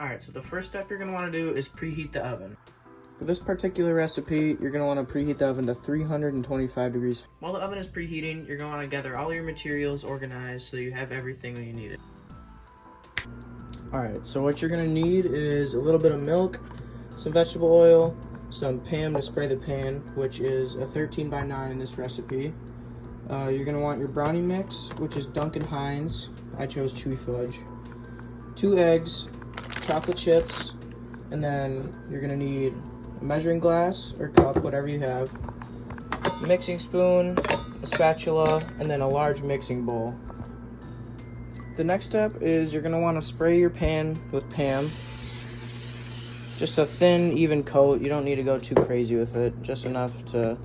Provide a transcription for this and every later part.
Alright, so the first step you're going to want to do is preheat the oven. For this particular recipe, you're going to want to preheat the oven to 325 degrees. While the oven is preheating, you're going to want to gather all your materials organized so you have everything when you need it. Alright, so what you're going to need is a little bit of milk, some vegetable oil, some Pam to spray the pan, which is a 13x9 in this recipe. You're going to want your brownie mix, which is Duncan Hines. I chose Chewy Fudge. 2 eggs, chocolate chips, and then you're going to need a measuring glass or cup, whatever you have, a mixing spoon, a spatula, and then a large mixing bowl. The next step is you're going to want to spray your pan with Pam. Just a thin, even coat. You don't need to go too crazy with it. Just enough to,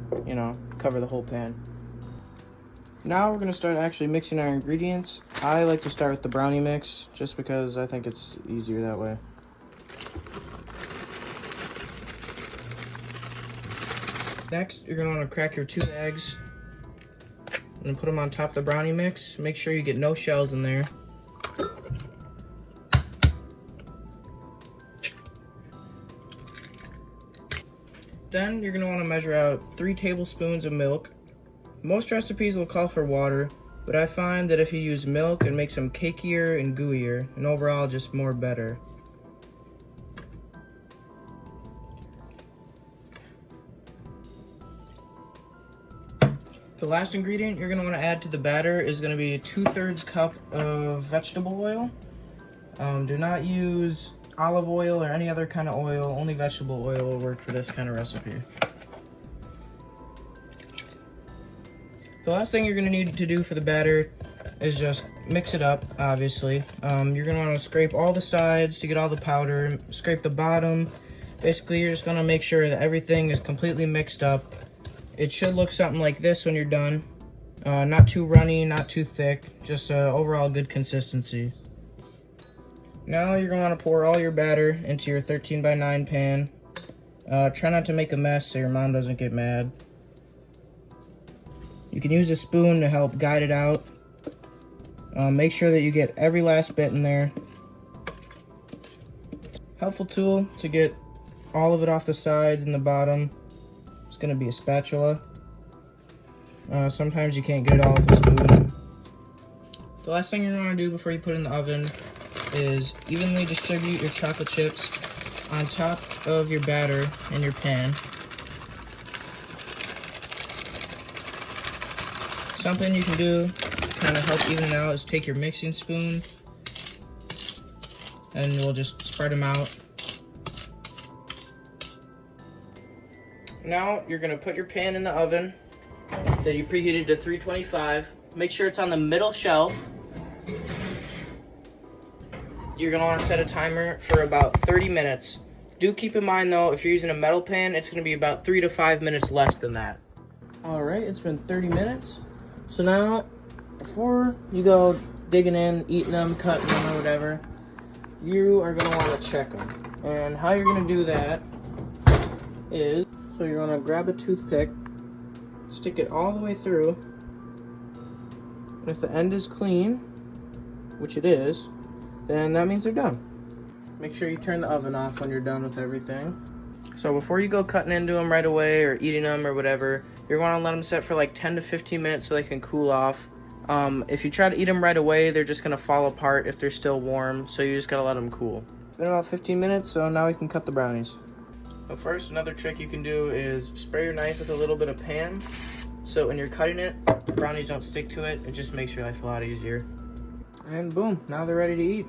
cover the whole pan. Now we're going to start actually mixing our ingredients. I like to start with the brownie mix just because I think it's easier that way. Next, you're going to want to crack your 2 eggs and put them on top of the brownie mix. Make sure you get no shells in there. Then you're going to want to measure out 3 tablespoons of milk. Most recipes will call for water, but I find that if you use milk, it makes them cakier and gooier, and overall just more better. The last ingredient you're going to want to add to the batter is going to be 2/3 cup of vegetable oil. Do not use olive oil or any other kind of oil, only vegetable oil will work for this kind of recipe. The last thing you're going to need to do for the batter is just mix it up, obviously. You're going to want to scrape all the sides to get all the powder, scrape the bottom. Basically, you're just going to make sure that everything is completely mixed up. It should look something like this when you're done. Not too runny, not too thick, just overall good consistency. Now you're going to want to pour all your batter into your 13x9 pan. Try not to make a mess so your mom doesn't get mad. You can use a spoon to help guide it out. Make sure that you get every last bit in there. Helpful tool to get all of it off the sides and the bottom. It's going to be a spatula. Sometimes you can't get it all with the spoon. The last thing you're going to do before you put it in the oven is evenly distribute your chocolate chips on top of your batter in your pan. Something you can do to kind of help even it out is take your mixing spoon and we'll just spread them out. Now you're going to put your pan in the oven that you preheated to 325. Make sure it's on the middle shelf. You're going to want to set a timer for about 30 minutes. Do keep in mind though, if you're using a metal pan, it's going to be about 3 to 5 minutes less than that. Alright, it's been 30 minutes. So now, before you go digging in, eating them, cutting them, or whatever, you are going to want to check them. And how you're going to do that is, so you're going to grab a toothpick, stick it all the way through, and if the end is clean, which it is, then that means they're done. Make sure you turn the oven off when you're done with everything. So before you go cutting into them right away or eating them or whatever, you're going to let them set for like 10 to 15 minutes so they can cool off. If you try to eat them right away, they're just going to fall apart if they're still warm, so you just got to let them cool. It's been about 15 minutes, so now we can cut the brownies. So first, another trick you can do is spray your knife with a little bit of Pam, so when you're cutting it, the brownies don't stick to it. It just makes your life a lot easier. And boom, now they're ready to eat.